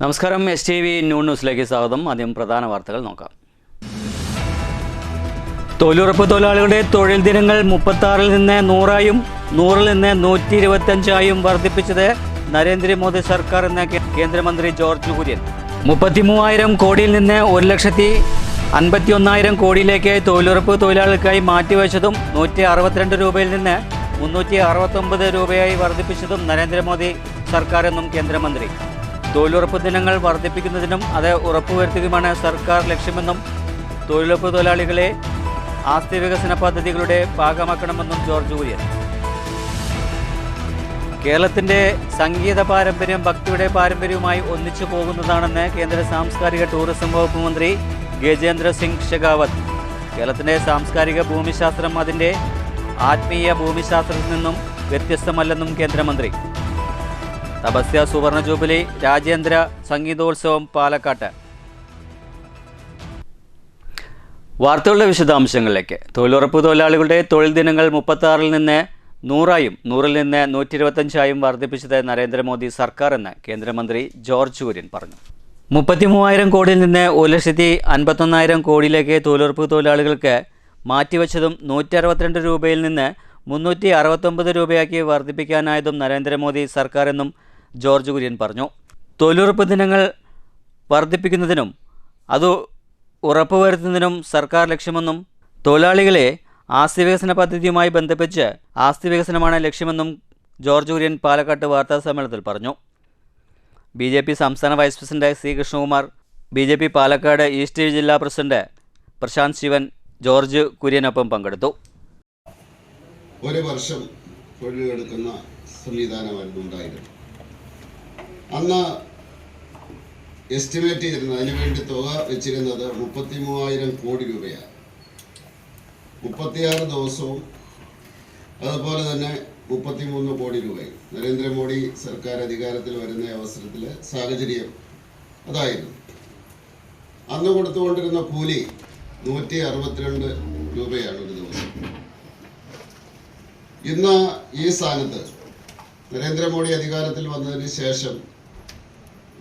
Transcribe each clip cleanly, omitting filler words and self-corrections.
നമസ്കാരം. STV ന്യൂസിലേക്ക് സ്വാഗതം. ആദ്യം പ്രധാന വാർത്തകൾ നോക്കാം. തൊഴിലുറപ്പ് തൊഴിലാളികളുടെ തൊഴിൽ ദിനങ്ങൾ 36-ൽ നിന്ന് 100-ആയും 100-ൽ നിന്ന് 125-ആയും വർദ്ധിപ്പിച്ചത് നരേന്ദ്രമോദി സർക്കാർ എന്ന കേന്ദ്രമന്ത്രി ജോർജ് കുര്യൻ. 33,000 കോടിയിൽ നിന്ന് 1,51,000 കോടിയിലേക്ക് തൊഴിലുറപ്പ് തൊഴിലാളികൾക്കായി മാറ്റിവെച്ചതും 162 രൂപയിൽ നിന്ന് 369 രൂപയായി വർദ്ധിപ്പിച്ചതും നരേന്ദ്രമോദി സർക്കാർ എന്നും കേന്ദ്രമന്ത്രി. തൊഴിലുറപ്പ് ദിനങ്ങൾ വർദ്ധിപ്പിക്കുന്നതിനും അത് ഉറപ്പുവരുത്തുകയുമാണ് സർക്കാർ ലക്ഷ്യമെന്നും തൊഴിലുറപ്പ് തൊഴിലാളികളെ ആസ്തി വികസന പദ്ധതികളുടെ ഭാഗമാക്കണമെന്നും ജോർജ് കുര്യൻ. കേരളത്തിൻ്റെ സംഗീത പാരമ്പര്യം ഭക്തിയുടെ പാരമ്പര്യവുമായി ഒന്നിച്ചു പോകുന്നതാണെന്ന് കേന്ദ്ര സാംസ്കാരിക ടൂറിസം വകുപ്പ് മന്ത്രി ഗജേന്ദ്ര സിംഗ് ഷെഖാവത്ത്. കേരളത്തിൻ്റെ സാംസ്കാരിക ഭൂമിശാസ്ത്രം അതിൻ്റെ ആത്മീയ ഭൂമിശാസ്ത്രത്തിൽ നിന്നും വ്യത്യസ്തമല്ലെന്നും കേന്ദ്രമന്ത്രി. തപസ്യ സുവർണ ജൂബിലി രാജ്യാന്തര സംഗീതോത്സവം പാലക്കാട്ട്. വാർത്തകളുടെ വിശദാംശങ്ങളിലേക്ക്. തൊഴിലുറപ്പ് തൊഴിലാളികളുടെ തൊഴിൽ ദിനങ്ങൾ 36-ൽ നിന്ന് 100-ആയും 100-ൽ നിന്ന് 125-ആയും വർദ്ധിപ്പിച്ചത് നരേന്ദ്രമോദി സർക്കാർ എന്ന് കേന്ദ്രമന്ത്രി ജോർജ് കുര്യൻ പറഞ്ഞു. 33,000 കോടിയിൽ നിന്ന് 1,51,000 കോടിയിലേക്ക് തൊഴിലുറപ്പ് തൊഴിലാളികൾക്ക് മാറ്റിവെച്ചതും 162 രൂപയിൽ നിന്ന് 369 രൂപയാക്കി വർദ്ധിപ്പിക്കാനായതും നരേന്ദ്രമോദി സർക്കാർ എന്നും ജോർജ് കുര്യൻ പറഞ്ഞു. തൊഴിലുറപ്പ് ദിനങ്ങൾ വർദ്ധിപ്പിക്കുന്നതിനും അത് ഉറപ്പുവരുത്തുന്നതിനും സർക്കാർ ലക്ഷ്യമെന്നും തൊഴിലാളികളെ ആസ്തി വികസന പദ്ധതിയുമായി ബന്ധിപ്പിച്ച് ആസ്തി വികസനമാണ് ലക്ഷ്യമെന്നും ജോർജ് കുര്യൻ പാലക്കാട്ട് വാർത്താ സമ്മേളനത്തിൽ പറഞ്ഞു. BJP സംസ്ഥാന vice president C. Krishnakumar, BJP Palakkad east ജില്ലാ പ്രസിഡന്റ് പ്രശാന്ത് ശിവൻ ജോർജ് കുര്യനൊപ്പം പങ്കെടുത്തു. ഒരു വർഷം തൊഴിലെടുക്കുന്ന സംവിധാനമായിരുന്നു ഉണ്ടായിരുന്നു. അന്ന് എസ്റ്റിമേറ്റ് ചെയ്തിരുന്നത്, അതിനുവേണ്ടി തുക വെച്ചിരുന്നത് 33,000 കോടി രൂപയാണ്. 36 ദിവസവും അതുപോലെ തന്നെ 33 കോടി രൂപയും. നരേന്ദ്രമോദി സർക്കാർ അധികാരത്തിൽ വരുന്ന അവസരത്തിൽ സാഹചര്യം അതായിരുന്നു. അന്ന് കൊടുത്തുകൊണ്ടിരുന്ന കൂലി 162 രൂപയാണ് ഒരു ദിവസം. ഇന്ന് ഈ സ്ഥാനത്ത് നരേന്ദ്രമോദി അധികാരത്തിൽ വന്നതിന് ശേഷം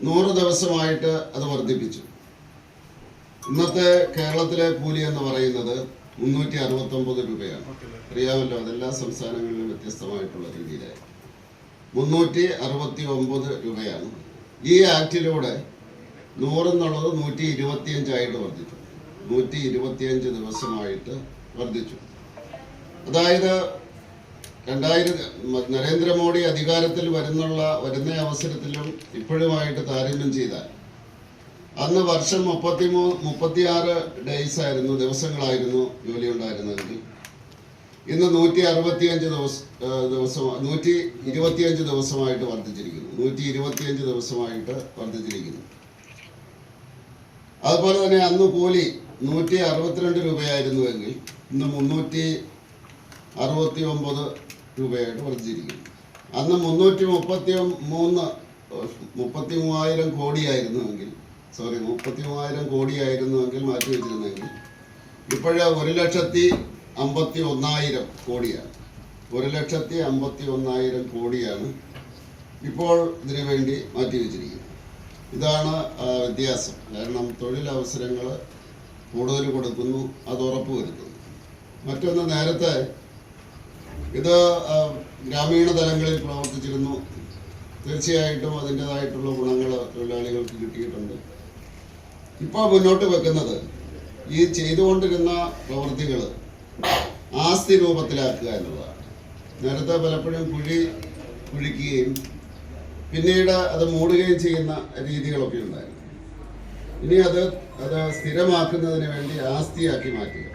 100 ദിവസമായിട്ട് അത് വർദ്ധിപ്പിച്ചു. ഇന്നത്തെ കേരളത്തിലെ കൂലി എന്ന് പറയുന്നത് 369 രൂപയാണ്. അറിയാമല്ലോ, അതെല്ലാ സംസ്ഥാനങ്ങളിലും വ്യത്യസ്തമായിട്ടുള്ള രീതിയിലായി 369 രൂപയാണ്. ഈ ആക്ടിലൂടെ 100 എന്നുള്ളത് 125 വർദ്ധിച്ചു. 125 ദിവസമായിട്ട് വർദ്ധിച്ചു. അതായത് നരേന്ദ്രമോദി അധികാരത്തിൽ വരുന്ന അവസരത്തിലും ഇപ്പോഴുമായിട്ട് താരതമ്യം ചെയ്താൽ അന്ന് വർഷം 36 ഡേയ്സ് ആയിരുന്നു, ദിവസങ്ങളായിരുന്നു ജോലി ഉണ്ടായിരുന്നതെങ്കിൽ ഇന്ന് 125 ദിവസമായിട്ട് വർദ്ധിച്ചിരിക്കുന്നു. 125 ദിവസമായിട്ട് വർദ്ധിച്ചിരിക്കുന്നു. അതുപോലെ തന്നെ അന്ന് കൂലി 162 രൂപയായിരുന്നുവെങ്കിൽ ഇന്ന് 369 രൂപയായിട്ട് വർദ്ധിച്ചിരിക്കുന്നു. അന്ന് 33,000 കോടിയായിരുന്നുവെങ്കിൽ 33,000 മാറ്റി വെച്ചിരുന്നെങ്കിൽ ഇപ്പോഴ് 1,51,000 കോടിയാണ്. 1,51,000 കോടിയാണ് ഇപ്പോൾ ഇതിനു വേണ്ടി മാറ്റിവെച്ചിരിക്കുന്നത്. ഇതാണ് വ്യത്യാസം. കാരണം തൊഴിലവസരങ്ങൾ കൂടുതൽ കൊടുക്കുന്നു, അത് ഉറപ്പുവരുത്തുന്നു. മറ്റൊന്ന്, നേരത്തെ ഇത് ഗ്രാമീണ തലങ്ങളിൽ പ്രവർത്തിച്ചിരുന്നു. തീർച്ചയായിട്ടും അതിൻ്റെതായിട്ടുള്ള ഗുണങ്ങൾ തൊഴിലാളികൾക്ക് കിട്ടിയിട്ടുണ്ട്. ഇപ്പോൾ മുന്നോട്ട് വെക്കുന്നത് ഈ ചെയ്തുകൊണ്ടിരുന്ന പ്രവൃത്തികൾ ആസ്തി രൂപത്തിലാക്കുക എന്നുള്ളതാണ്. നേരത്തെ പലപ്പോഴും കുഴിക്കുകയും പിന്നീട് അത് മൂടുകയും ചെയ്യുന്ന രീതികളൊക്കെ ഉണ്ടായിരുന്നു. ഇനി അത് സ്ഥിരമാക്കുന്നതിന് വേണ്ടി ആസ്തിയാക്കി മാറ്റുക.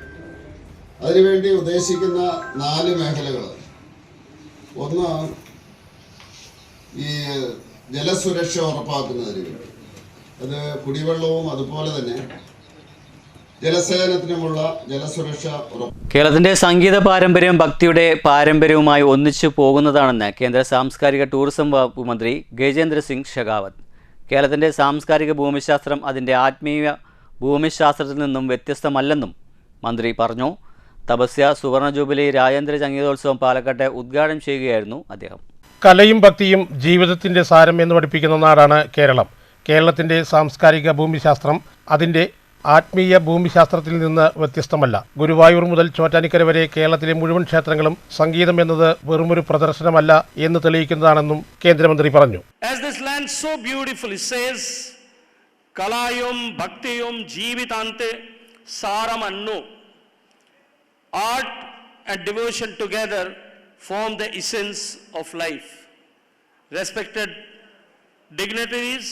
അതിനുവേണ്ടി ഉദ്ദേശിക്കുന്ന 4 മേഖലകൾ. ഒന്ന്, ഈ ജലസുരക്ഷ ഉറപ്പാക്കുന്നതിന് വേണ്ടി, അത് കുടിവെള്ളവും അതുപോലെ തന്നെ ജലസേചനത്തിനുമുള്ള ജലസുരക്ഷ ഉറപ്പ്. കേരളത്തിൻ്റെ സംഗീത പാരമ്പര്യം ഭക്തിയുടെ പാരമ്പര്യവുമായി ഒന്നിച്ചു പോകുന്നതാണെന്ന് കേന്ദ്ര സാംസ്കാരിക ടൂറിസം വകുപ്പ് മന്ത്രി ഗജേന്ദ്ര സിംഗ് ഷെഖാവത്ത്. കേരളത്തിൻ്റെ സാംസ്കാരിക ഭൂമിശാസ്ത്രം അതിൻ്റെ ആത്മീയ ഭൂമിശാസ്ത്രത്തിൽ നിന്നും വ്യത്യസ്തമല്ലെന്നും മന്ത്രി പറഞ്ഞു. തപസ്യ സുവർണ ജൂബിലി രാജ്യാന്തര സംഗീതോത്സവം പാലക്കാട്ടെ ഉദ്ഘാടനം ചെയ്യുകയായിരുന്നു അദ്ദേഹം. കലയും ഭക്തിയും ജീവിതത്തിന്റെ സാരം എന്ന് പഠിപ്പിക്കുന്ന നാടാണ് കേരളം. കേരളത്തിൻ്റെ സാംസ്കാരിക ഭൂമിശാസ്ത്രം അതിൻ്റെ ആത്മീയ ഭൂമിശാസ്ത്രത്തിൽ നിന്ന് വ്യത്യസ്തമല്ല. ഗുരുവായൂർ മുതൽ ചോറ്റാനിക്കര വരെ കേരളത്തിലെ മുഴുവൻ ക്ഷേത്രങ്ങളും സംഗീതം എന്നത് വെറുമൊരു പ്രദർശനമല്ല എന്ന് തെളിയിക്കുന്നതാണെന്നും കേന്ദ്രമന്ത്രി പറഞ്ഞു. As this land so beautifully says, Kalayum Bhaktiyum Jeevitante Saramannu. Art and devotion together form the essence of life. Respected dignitaries,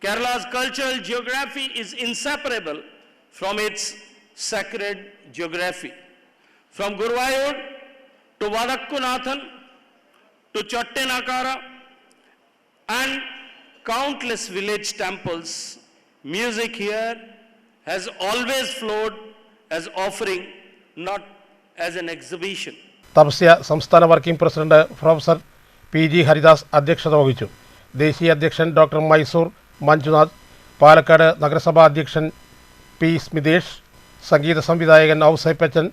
Kerala's cultural geography is inseparable from its sacred geography. From Guruvayur to Vadakkunathan to Chattanakara and countless village temples, music here has always flowed as offering, not as an exhibition. Tapasya സംസ്ഥാന working president professor PG Haridas അധ്യക്ഷത വഹിച്ചു. ദേശീയ അധ്യക്ഷൻ doctor Mysore Manjunath, Palakkad നഗരസഭാ അധ്യക്ഷൻ P. Smithesh, സംഗീത സംവിധായകൻ ഔസേപ്പച്ചൻ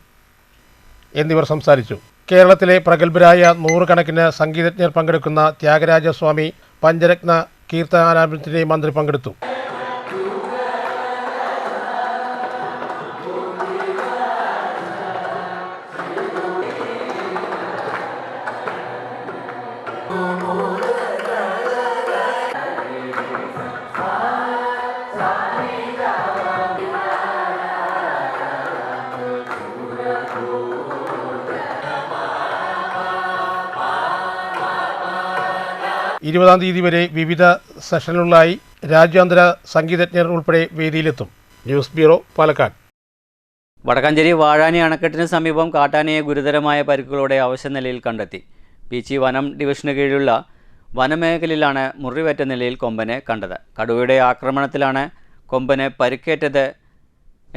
എന്നിവർ സംസാരിച്ചു. കേരളത്തിലെ പ്രഗത്ഭരായ നൂറുകണക്കിന് സംഗീതജ്ഞർ പങ്കെടുക്കുന്ന ത്യാഗരാജസ്വാമി പഞ്ചരത്ന കീർത്തനാലാപനത്തിന് മന്ത്രി പങ്കെടുത്തു. ഇരുപതാം തീയതി വരെ വിവിധ സെഷനുകളിലായി രാജ്യാന്തര സംഗീതജ്ഞർ ഉൾപ്പെടെ വേദിയിലെത്തും. News bureau, Palakkad. വടക്കാഞ്ചേരി വാഴാനി അണക്കെട്ടിന് സമീപം കാട്ടാനയെ ഗുരുതരമായ പരിക്കുകളോടെ അവശനിലയിൽ കണ്ടെത്തി. പീച്ചി വനം ഡിവിഷന് കീഴിലുള്ള വനമേഖലയിലാണ് മുറിവേറ്റ നിലയിൽ കൊമ്പനെ കണ്ടത്. കടുവയുടെ ആക്രമണത്തിലാണ് കൊമ്പന് പരിക്കേറ്റത്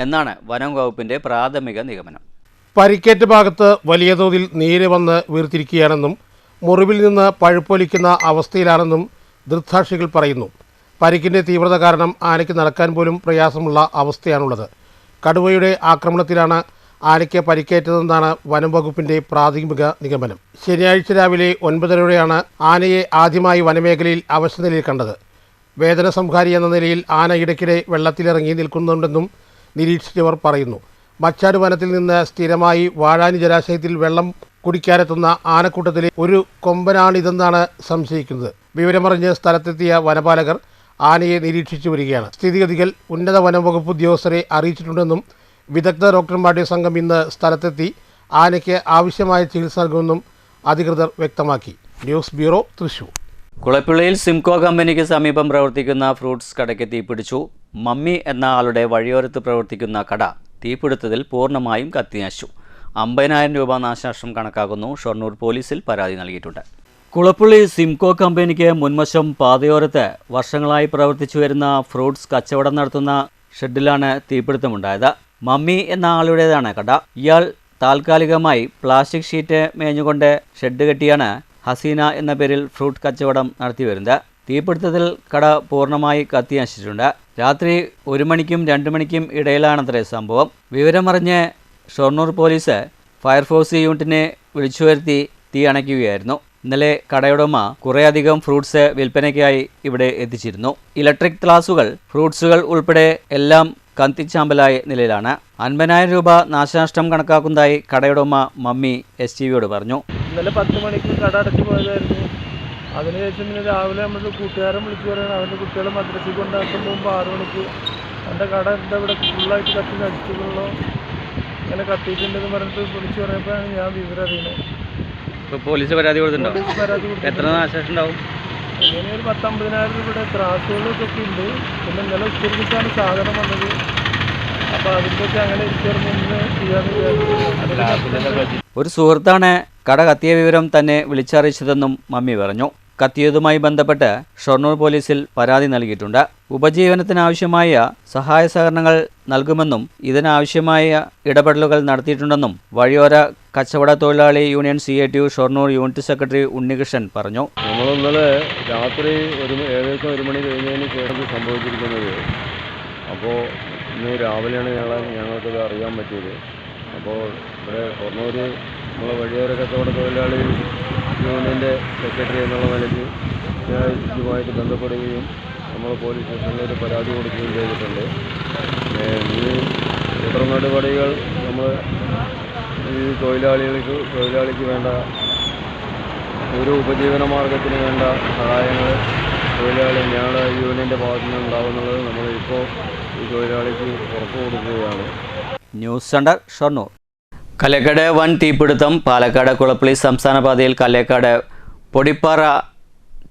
എന്നാണ് വനം വകുപ്പിൻ്റെ പ്രാഥമിക നിഗമനം. പരിക്കേറ്റ ഭാഗത്ത് വലിയ തോതിൽ നീര് വന്ന് വീർത്തിരിക്കുകയാണെന്നും മുറിവിൽ നിന്ന് പഴുപ്പൊലിക്കുന്ന അവസ്ഥയിലാണെന്നും ദൃക്സാക്ഷികൾ പറയുന്നു. പരിക്കിൻ്റെ തീവ്രത കാരണം ആനയ്ക്ക് നടക്കാൻ പോലും പ്രയാസമുള്ള അവസ്ഥയാണുള്ളത്. കടുവയുടെ ആക്രമണത്തിലാണ് ആനയ്ക്ക് പരിക്കേറ്റതെന്നാണ് വനം വകുപ്പിൻ്റെ പ്രാഥമിക നിഗമനം. ശനിയാഴ്ച രാവിലെ 9:30 ആനയെ ആദ്യമായി വനമേഖലയിൽ അവശനിലയിൽ കണ്ടത്. വേദന സംഹാരി എന്ന നിലയിൽ ആന ഇടയ്ക്കിടെ വെള്ളത്തിലിറങ്ങി നിൽക്കുന്നുണ്ടെന്നും നിരീക്ഷിച്ചവർ പറയുന്നു. മച്ചാട് വനത്തിൽ നിന്ന് സ്ഥിരമായി വാഴാനി ജലാശയത്തിൽ വെള്ളം കുടിക്കാനെത്തുന്ന ആനക്കൂട്ടത്തിലെ ഒരു കൊമ്പനാണിതെന്നാണ് സംശയിക്കുന്നത്. വിവരമറിഞ്ഞ് സ്ഥലത്തെത്തിയ വനപാലകർ ആനയെ നിരീക്ഷിച്ചു വരികയാണ്. സ്ഥിതിഗതികൾ ഉന്നത വനംവകുപ്പ് ഉദ്യോഗസ്ഥരെ അറിയിച്ചിട്ടുണ്ടെന്നും വിദഗ്ധ ഡോക്ടർമാരുടെ സംഘം ഇന്ന് സ്ഥലത്തെത്തി ആനയ്ക്ക് ആവശ്യമായ ചികിത്സ നൽകുമെന്നും അധികൃതർ വ്യക്തമാക്കി. News bureau, Thrissur. കുളപ്പുള്ളിയിൽ സിംകോ കമ്പനിക്ക് സമീപം പ്രവർത്തിക്കുന്ന ഫ്രൂട്ട്സ് കടയ്ക്ക് തീപിടിച്ചു. മമ്മി എന്ന ആളുടെ വഴിയോരത്ത് പ്രവർത്തിക്കുന്ന കട തീപിടുത്തത്തിൽ പൂർണ്ണമായും കത്തിനശിച്ചു. 50,000 രൂപ നാശനഷ്ടം കണക്കാക്കുന്നു. ഷൊർണൂർ പോലീസിൽ പരാതി നൽകിയിട്ടുണ്ട്. കുളപ്പുള്ളി സിംകോ കമ്പനിക്ക് മുൻവശം പാതയോരത്ത് വർഷങ്ങളായി പ്രവർത്തിച്ചു വരുന്ന ഫ്രൂട്ട്സ് കച്ചവടം നടത്തുന്ന ഷെഡിലാണ് തീപിടുത്തമുണ്ടായത്. മമ്മി എന്ന ആളുടേതാണ് കട. ഇയാൾ താൽക്കാലികമായി പ്ലാസ്റ്റിക് ഷീറ്റ് മേഞ്ഞുകൊണ്ട് ഷെഡ് കെട്ടിയാണ് ഹസീന എന്ന പേരിൽ ഫ്രൂട്ട് കച്ചവടം നടത്തിവരുന്നത്. തീപിടുത്തത്തിൽ കട പൂർണ്ണമായി കത്തിനശിച്ചിട്ടുണ്ട്. രാത്രി 1 മണിക്കും 2 മണിക്കും ഇടയിലാണത്രേ സംഭവം. വിവരമറിഞ്ഞ് ഷൊർണൂർ പോലീസ് ഫയർഫോഴ്സ് യൂണിറ്റിനെ വിളിച്ചു വരുത്തി തീ അണയ്ക്കുകയായിരുന്നു. ഇന്നലെ കടയുടമ കുറേയധികം ഫ്രൂട്ട്സ് വിൽപ്പനയ്ക്കായി ഇവിടെ എത്തിച്ചിരുന്നു. ഇലക്ട്രിക് ഗ്ലാസുകൾ, ഫ്രൂട്ട്സുകൾ ഉൾപ്പെടെ എല്ലാം കത്തിച്ചാമ്പലായ നിലയിലാണ്. 50,000 രൂപ നാശനഷ്ടം കണക്കാക്കുന്നതായി കടയുടമ മമ്മി STVയോട് പറഞ്ഞു. ഇന്നലെ 10 മണിക്ക് കട അടച്ചു പോയതായിരുന്നു. അതിനുശേഷം പിന്നെ രാവിലെ നമ്മൾ കൂട്ടുകാരൻ വിളിച്ചു പറയുന്നത് അവൻ്റെ കുട്ടികളെ മദ്രസയിൽ കൊണ്ടാക്കും മുമ്പ് 6 മണിക്ക് എൻ്റെ കട എന്താ ഇവിടെ ഫുള്ളായിട്ട് കത്തി നശിച്ചിട്ടുള്ളൂ, ഇങ്ങനെ കത്തിയിട്ടുണ്ടെന്ന് പറഞ്ഞിട്ട് വിളിച്ചു പറയുമ്പോഴാണ് ഞാൻ വിവരം അറിയുന്നത്. പോലീസ് പരാതി കൊടുത്തിട്ടുണ്ടോ? എത്ര നാശനഷ്ടം ഉണ്ടാവും? ഇങ്ങനെ ഒരു 10-50,000 രൂപയുടെ ത്രാസുകളൊക്കെ ഉണ്ട്. പിന്നെ ഇന്നലെ ഉച്ചരിച്ചാണ് സാധനം വന്നത്. അപ്പോൾ അതിൻ്റെയൊക്കെ അങ്ങനെ ഇരിക്കുന്നു ചെയ്യാന്ന്. ഒരു സുഹൃത്താണ് കട കത്തിയ വിവരം തന്നെ വിളിച്ചറിയിച്ചതെന്നും മമ്മി പറഞ്ഞു. കത്തിയതുമായി ബന്ധപ്പെട്ട് ഷൊർണൂർ പോലീസിൽ പരാതി നൽകിയിട്ടുണ്ട്. ഉപജീവനത്തിനാവശ്യമായ സഹായ സഹകരണങ്ങൾ നൽകുമെന്നും ഇതിനാവശ്യമായ ഇടപെടലുകൾ നടത്തിയിട്ടുണ്ടെന്നും വഴിയോര കച്ചവട തൊഴിലാളി union CITU Shoranur unit secretary Unnikrishnan പറഞ്ഞു. നമ്മൾ ഇന്നലെ രാത്രി ഏകദേശം 1 മണി കഴിഞ്ഞതിന് ശേഷം സംഭവിച്ചിരിക്കുന്നത്. അപ്പോൾ ഇന്ന് രാവിലെയാണ് ഞങ്ങൾക്കത് അറിയാൻ പറ്റിയത്. അപ്പോൾ ഇവിടെ ഷൊർണൂർ നമ്മളെ വഴിയോര കച്ചവട തൊഴിലാളി യൂണിയൻ്റെ സെക്രട്ടറി എന്നുള്ള നിലയ്ക്ക് ഇതുമായിട്ട് ബന്ധപ്പെടുകയും നമ്മൾ പോലീസ് സ്റ്റേഷനിൽ ഒരു പരാതി കൊടുക്കുകയും ചെയ്തിട്ടുണ്ട്. ഈ തുടർ നടപടികൾ നമ്മൾ ഈ തൊഴിലാളിക്ക് വേണ്ട ഒരു ഉപജീവന മാർഗത്തിന് വേണ്ട സഹായങ്ങൾ ഞങ്ങളുടെ യൂണിയൻ്റെ ഭാഗത്തു നിന്ന് ഉണ്ടാകുന്നുള്ളത് നമ്മളിപ്പോൾ ഈ തൊഴിലാളിക്ക് ഉറപ്പ് കൊടുക്കുകയാണ്. News centre Shoranur. കല്ലേക്കാട് വൻ തീപിടുത്തം. പാലക്കാട് കുളപ്പള്ളി സംസ്ഥാന പാതയിൽ കല്ലേക്കാട് പൊടിപ്പാറ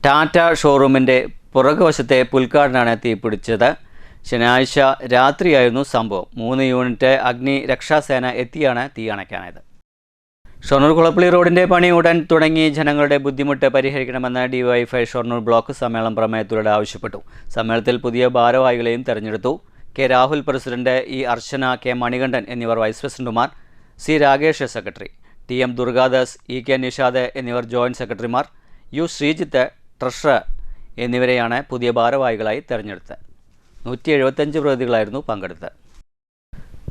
ടാറ്റ ഷോറൂമിൻ്റെ പുറകുവശത്തെ പുൽക്കാടിനാണ് തീപിടിച്ചത്. ശനിയാഴ്ച രാത്രിയായിരുന്നു സംഭവം. 3 യൂണിറ്റ് അഗ്നി രക്ഷാസേന എത്തിയാണ് തീ അണയ്ക്കാനായത്. ഷൊർണൂർ കുളപ്പള്ളി റോഡിൻ്റെ പണി ഉടൻ തുടങ്ങി ജനങ്ങളുടെ ബുദ്ധിമുട്ട് പരിഹരിക്കണമെന്ന് ഡിവൈഎഫ്ഐ ഷൊർണൂർ ബ്ലോക്ക് സമ്മേളനം പ്രമേയത്തിലൂടെ ആവശ്യപ്പെട്ടു. സമ്മേളനത്തിൽ പുതിയ ഭാരവാഹികളെയും തെരഞ്ഞെടുത്തു. K Rahul president, E Archana, K Manikandan എന്നിവർ വൈസ് പ്രസിഡന്റുമാർ, C Rakesh secretary, T M Durgadas, E K Nishad എന്നിവർ ജോയിന്റ് സെക്രട്ടറിമാർ, യു ശ്രീജിത്ത് ട്രഷറർ എന്നിവരെയാണ് പുതിയ ഭാരവാഹികളായി തെരഞ്ഞെടുത്തത്. 175 പ്രതിനിധികളായിരുന്നു പങ്കെടുത്തത്.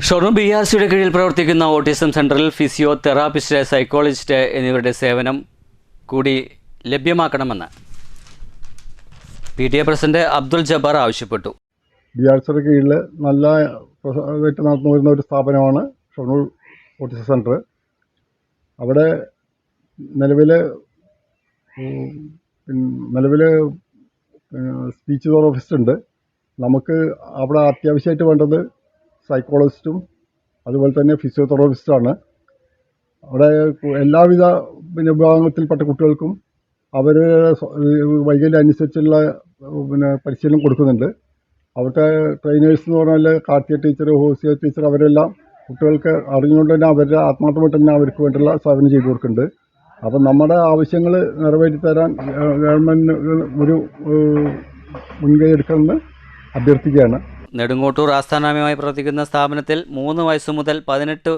ഷൊർണൂർ BRCയുടെ കീഴിൽ പ്രവർത്തിക്കുന്ന ഓട്ടിസം സെൻ്ററിൽ ഫിസിയോ തെറാപ്പിസ്റ്റ്, സൈക്കോളജിസ്റ്റ് എന്നിവരുടെ സേവനം കൂടി ലഭ്യമാക്കണമെന്ന് PTA പ്രസിഡന്റ് അബ്ദുൽ ജബ്ബാർ ആവശ്യപ്പെട്ടു. BRCയുടെ കീഴിൽ നല്ല നടന്നു വരുന്ന ഒരു സ്ഥാപനമാണ് ഷൊർണൂർ ഓട്ടിസം സെൻ്റർ. അവിടെ നിലവിൽ സ്പീച്ച് തെറാപ്പിസ്റ്റ് ഉണ്ട്. നമുക്ക് അവിടെ അത്യാവശ്യമായിട്ട് വേണ്ടത് സൈക്കോളജിസ്റ്റും അതുപോലെ തന്നെ ഫിസിയോതെറാപ്പിസ്റ്റാണ്. അവിടെ എല്ലാവിധ വിഭാഗത്തിൽപ്പെട്ട കുട്ടികൾക്കും അവർ വൈകല്യം അനുസരിച്ചുള്ള പരിശീലനം കൊടുക്കുന്നുണ്ട്. അവിടുത്തെ ട്രെയിനേഴ്സ് എന്ന് പറഞ്ഞാൽ കാർത്തിക ടീച്ചർ, ഹോസിയ ടീച്ചർ, അവരെല്ലാം കുട്ടികൾക്ക് അറിഞ്ഞുകൊണ്ട് തന്നെ അവരുടെ ആത്മാർത്ഥമായിട്ട് തന്നെ അവർക്ക് വേണ്ടിയുള്ള സേവനം ചെയ്തു കൊടുക്കുന്നുണ്ട്. അപ്പം നമ്മുടെ ആവശ്യങ്ങൾ നിറവേറ്റി തരാൻ ഗവൺമെൻറ് ഒരു മുൻകൈ എടുക്കണമെന്ന് അഭ്യർത്ഥിക്കുകയാണ്. നെടുങ്ങോട്ടൂർ ആസ്ഥാനമായി പ്രവർത്തിക്കുന്ന സ്ഥാപനത്തിൽ 3 വയസ്സു മുതൽ 18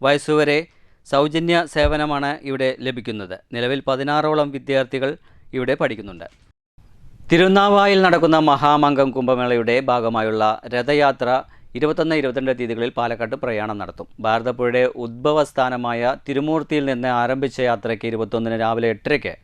വയസ്സുവരെ സൗജന്യ സേവനമാണ് ഇവിടെ ലഭിക്കുന്നത്. നിലവിൽ 16ഓളം വിദ്യാർത്ഥികൾ ഇവിടെ പഠിക്കുന്നുണ്ട്. തിരുനാവായിൽ നടക്കുന്ന മഹാമംഗം കുംഭമേളയുടെ ഭാഗമായുള്ള രഥയാത്ര 21-22 തീയതികളിൽ പാലക്കാട്ട് പ്രയാണം നടത്തും. ഭാരതപ്പുഴയുടെ ഉദ്ഭവസ്ഥാനമായ തിരുമൂർത്തിയിൽ നിന്ന് ആരംഭിച്ച യാത്രയ്ക്ക് 21 രാവിലെ 8:00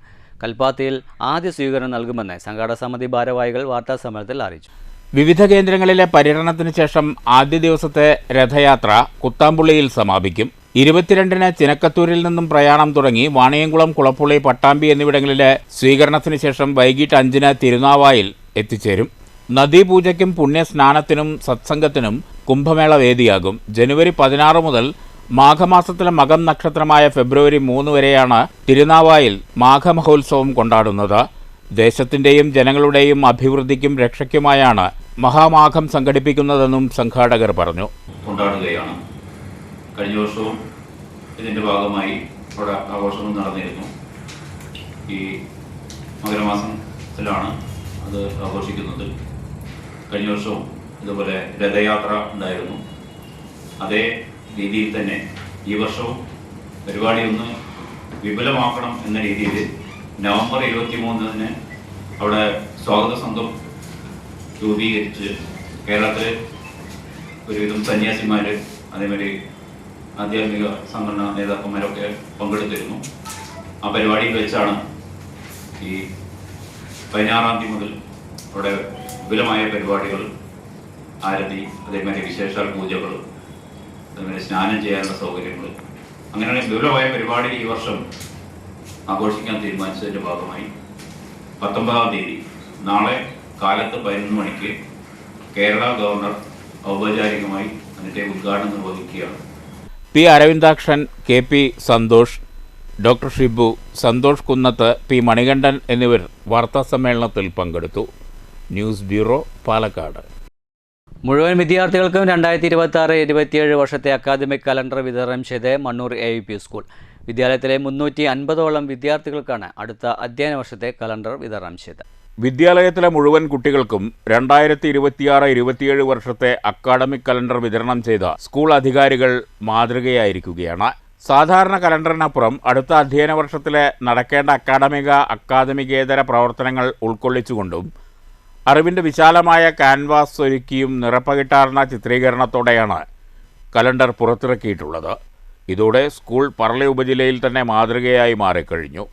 കൽപ്പാത്തിയിൽ ആദ്യ സ്വീകരണം നൽകുമെന്ന് സംഘാടക സമിതി ഭാരവാഹികൾ വാർത്താസമ്മേളനത്തിൽ അറിയിച്ചു. വിവിധ കേന്ദ്രങ്ങളിലെ പര്യടനത്തിന് ശേഷം ആദ്യ ദിവസത്തെ രഥയാത്ര കുത്താമ്പുള്ളിയിൽ സമാപിക്കും. 22-ന് ചിനക്കത്തൂരിൽ നിന്നും പ്രയാണം തുടങ്ങി വാണിയംകുളം, കുളപ്പുള്ളി, പട്ടാമ്പി എന്നിവിടങ്ങളിലെ സ്വീകരണത്തിന് ശേഷം വൈകിട്ട് 5-ന് തിരുനാവായിൽ എത്തിച്ചേരും. നദീപൂജയ്ക്കും പുണ്യസ്നാനത്തിനും സത്സംഗത്തിനും കുംഭമേള വേദിയാകും. ജനുവരി 16 മുതൽ മാഘമാസത്തിലെ മകം നക്ഷത്രമായ ഫെബ്രുവരി 3 വരെയാണ് തിരുനാവായിൽ മാഘമഹോത്സവം കൊണ്ടാടുന്നത്. ദേശത്തിൻ്റെയും ജനങ്ങളുടെയും അഭിവൃദ്ധിക്കും രക്ഷയ്ക്കുമായാണ് മഹാമാഘം സംഘടിപ്പിക്കുന്നതെന്നും സംഘാടകർ പറഞ്ഞു. കൊണ്ടാടുകയാണ്. കഴിഞ്ഞ വർഷവും ഇതിൻ്റെ ഭാഗമായി ഇവിടെ ആഘോഷങ്ങൾ നടന്നിരുന്നു. ഈ മകരമാസത്തിലാണ് അത് ആഘോഷിക്കുന്നത്. കഴിഞ്ഞ വർഷവും ഇതുപോലെ രഥയാത്ര ഉണ്ടായിരുന്നു. അതേ രീതിയിൽ തന്നെ ഈ വർഷവും പരിപാടി ഒന്ന് വിപുലമാക്കണം എന്ന രീതിയിൽ നവംബർ 23-ന് അവിടെ സ്വാഗത സംഘം രൂപീകരിച്ച് കേരളത്തിലെ ഒരുവിധം സന്യാസിമാർ, അതേമാതിരി ആധ്യാത്മിക സംഘടനാ നേതാക്കന്മാരൊക്കെ പങ്കെടുത്തിരുന്നു. ആ പരിപാടിയിൽ വെച്ചാണ് ഈ 16-ാം തീയതി മുതൽ അവിടെ വിപുലമായ പരിപാടികൾ, ആരതി, അതേമാതിരി വിശേഷാൽ പൂജകൾ, അതേമാതിരി സ്നാനം ചെയ്യാനുള്ള സൗകര്യങ്ങൾ, അങ്ങനെ വിപുലമായ പരിപാടി ഈ വർഷം ആഘോഷിക്കാൻ തീരുമാനിച്ചതിൻ്റെ ഭാഗമായി 19-ാം തീയതി നാളെ കാലത്ത് 11 മണിക്ക് കേരള ഗവർണർ ഔപചാരികമായി അതിൻ്റെ ഉദ്ഘാടനം നിർവഹിക്കുകയാണ്. P Aravindakshan, KP Santhosh, doctor Shibu, Santhosh Kunnath, P Manikandan എന്നിവർ വാർത്താസമ്മേളനത്തിൽ പങ്കെടുത്തു. News bureau, Palakkad. മുഴുവൻ വിദ്യാർത്ഥികൾക്കും 2026-27 വർഷത്തെ അക്കാദമിക് കലണ്ടർ വിതരണം ചെയ്ത് മണ്ണൂർ AUP സ്കൂൾ. വിദ്യാലയത്തിലെ 350ഓളം വിദ്യാർത്ഥികൾക്കാണ് അടുത്ത അധ്യയന വർഷത്തെ കലണ്ടർ വിതരണം ചെയ്തത്. വിദ്യാലയത്തിലെ മുഴുവൻ കുട്ടികൾക്കും 2026-27 വർഷത്തെ അക്കാഡമിക് കലണ്ടർ വിതരണം ചെയ്ത സ്കൂൾ അധികാരികൾ മാതൃകയായിരിക്കുകയാണ്. സാധാരണ കലണ്ടറിനപ്പുറം അടുത്ത അധ്യയന വർഷത്തിലെ നടക്കേണ്ട അക്കാദമികേതര പ്രവർത്തനങ്ങൾ ഉൾക്കൊള്ളിച്ചുകൊണ്ടും അറിവിൻ്റെ വിശാലമായ ക്യാൻവാസ് ഒരുക്കിയും നിറപ്പകിട്ടാർന്ന ചിത്രീകരണത്തോടെയാണ് കലണ്ടർ പുറത്തിറക്കിയിട്ടുള്ളത്. ഇതോടെ സ്കൂൾ പറളി ഉപജില്ലയിൽ തന്നെ മാതൃകയായി മാറിക്കഴിഞ്ഞു.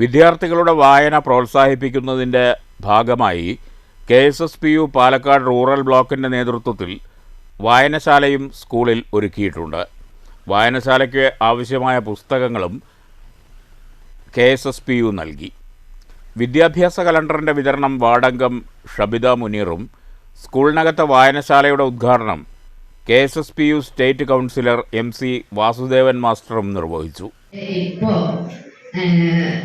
വിദ്യാർത്ഥികളുടെ വായന പ്രോത്സാഹിപ്പിക്കുന്നതിൻ്റെ ഭാഗമായി KSSPU പാലക്കാട് റൂറൽ ബ്ലോക്കിൻ്റെ നേതൃത്വത്തിൽ വായനശാലയും സ്കൂളിൽ ഒരുക്കിയിട്ടുണ്ട്. വായനശാലയ്ക്ക് ആവശ്യമായ പുസ്തകങ്ങളും KSSPU നൽകി. വിദ്യാഭ്യാസ കലണ്ടറിൻ്റെ വിതരണം വാർഡംഗം ഷബിത മുനീറും സ്കൂളിനകത്തെ വായനശാലയുടെ ഉദ്ഘാടനം KSSPU state councillor MC Vasudevan മാസ്റ്ററും നിർവഹിച്ചു. ഇപ്പോൾ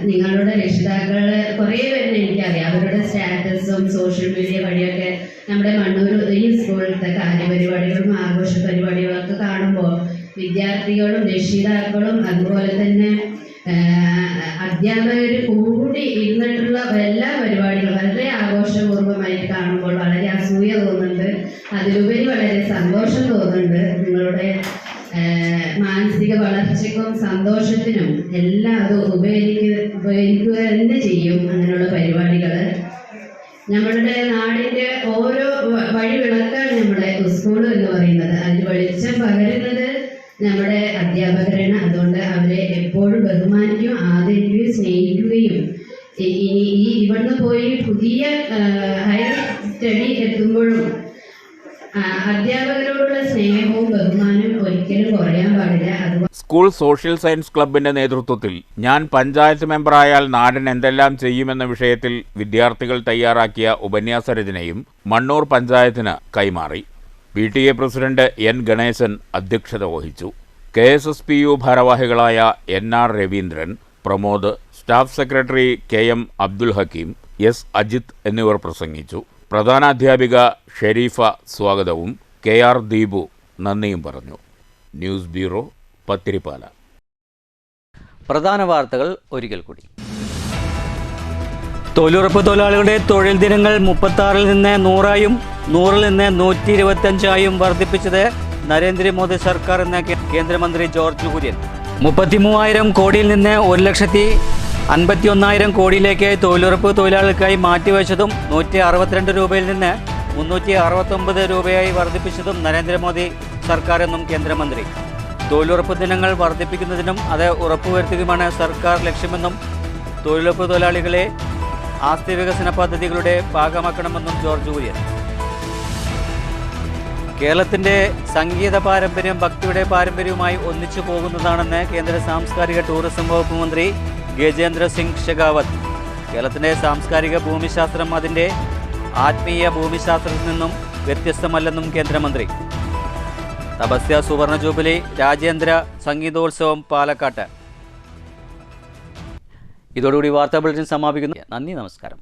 നിങ്ങളുടെ രക്ഷിതാക്കള് കുറേ പേരെ എനിക്കറിയാം. അവരുടെ സ്റ്റാറ്റസും സോഷ്യൽ മീഡിയ വഴിയൊക്കെ നമ്മുടെ മണ്ണൂർ ഈ സ്കൂളിലത്തെ കാര്യപരിപാടികളും ആഘോഷ പരിപാടികളൊക്കെ കാണുമ്പോൾ വിദ്യാർത്ഥികളും രക്ഷിതാക്കളും അതുപോലെ തന്നെ അധ്യാപകർ കൂടി ഇരുന്നിട്ടുള്ള എല്ലാ പരിപാടികളും വളരെ ആഘോഷപൂർവ്വമായിട്ട് കാണുമ്പോൾ വളരെ അസൂയ തോന്നുന്നുണ്ട്. അതിലുപരി വളരെ സന്തോഷം തോന്നുന്നുണ്ട്. നിങ്ങളുടെ മാനസിക വളർച്ചയ്ക്കും സന്തോഷത്തിനും എല്ലാം അത് ഉപകരിക്കുക തന്നെ ചെയ്യും. അങ്ങനെയുള്ള പരിപാടികൾ നമ്മളുടെ നാടിൻ്റെ ഓരോ വഴിവിളക്കാണ് നമ്മുടെ സ്കൂൾ എന്ന് പറയുന്നത്. അതിന് വെളിച്ചം പകരുന്നത് നമ്മുടെ അധ്യാപകരാണ്. അതുകൊണ്ട് അവരെ എപ്പോഴും ബഹുമാനിക്കുകയും ആദരിക്കുകയും സ്നേഹിക്കുകയും ഇവിടുന്ന് പോയി പുതിയ ഹയർ സ്റ്റഡി എത്തുമ്പോഴും അധ്യാപകരോടുള്ള സ്നേഹവും ബഹുമാനവും ഒരിക്കലും കുറയാൻ പാടില്ല. സ്കൂൾ സോഷ്യൽ സയൻസ് ക്ലബിന്റെ നേതൃത്വത്തിൽ ഞാൻ പഞ്ചായത്ത് മെമ്പറായാൽ നാടിന് എന്തെല്ലാം ചെയ്യുമെന്ന വിഷയത്തിൽ വിദ്യാർത്ഥികൾ തയ്യാറാക്കിയ ഉപന്യാസരചനയും മണ്ണൂർ പഞ്ചായത്തിന് കൈമാറി. PTA പ്രസിഡന്റ് N ഗണേശൻ അധ്യക്ഷത വഹിച്ചു. KSSPU ഭാരവാഹികളായ NR Raveendran, Pramod, staff secretary KM Abdul Hakeem, S Ajith എന്നിവർ പ്രസംഗിച്ചു. പ്രധാനാധ്യാപിക ഷെരീഫ സ്വാഗതവും KR ദീപു നന്ദിയും പറഞ്ഞു. News bureau, Pathirippala. പ്രധാന വാർത്തകൾ ഒരിക്കൽ കൂടി. തൊഴിലുറപ്പ് തൊഴിലാളികളുടെ തൊഴിൽ ദിനങ്ങൾ 36-ൽ നിന്ന് 100-ആയും 100-ൽ നിന്ന് 125-ആയും വർദ്ധിപ്പിച്ചത് നരേന്ദ്രമോദി സർക്കാർ എന്ന കേന്ദ്രമന്ത്രി ജോർജ് കുര്യൻ. 33,000 കോടിയിൽ നിന്ന് 1,51,000 കോടിയിലേക്ക് തൊഴിലുറപ്പ് തൊഴിലാളികൾക്കായി മാറ്റിവെച്ചതും 162 രൂപയിൽ നിന്ന് 369 രൂപയായി വർദ്ധിപ്പിച്ചതും നരേന്ദ്രമോദി സർക്കാർ എന്നും കേന്ദ്രമന്ത്രി. തൊഴിലുറപ്പ് ദിനങ്ങൾ വർദ്ധിപ്പിക്കുന്നതിനും അത് ഉറപ്പുവരുത്തുകയുമാണ് സർക്കാർ ലക്ഷ്യമെന്നും തൊഴിലുറപ്പ് തൊഴിലാളികളെ ആസ്തി വികസന പദ്ധതികളുടെ ഭാഗമാക്കണമെന്നും ജോർജ് കുര്യൻ. കേരളത്തിൻ്റെ സംഗീത പാരമ്പര്യം ഭക്തിയുടെ പാരമ്പര്യവുമായി ഒന്നിച്ചു പോകുന്നതാണെന്ന് കേന്ദ്ര സാംസ്കാരിക ടൂറിസം വകുപ്പ് മന്ത്രി ഗജേന്ദ്ര സിംഗ് ഷെഖാവത്ത്. കേരളത്തിൻ്റെ സാംസ്കാരിക ഭൂമിശാസ്ത്രം അതിൻ്റെ ആത്മീയ ഭൂമിശാസ്ത്രത്തിൽ നിന്നും വ്യത്യസ്തമല്ലെന്നും കേന്ദ്രമന്ത്രി. തപസ്യ സുവർണ ജൂബിലി രാജ്യാന്തര സംഗീതോത്സവം പാലക്കാട്ട്. ഇതോടുകൂടി വാർത്താ ബുള്ളറ്റിൻ സമാപിക്കുന്നു. നന്ദി, നമസ്കാരം.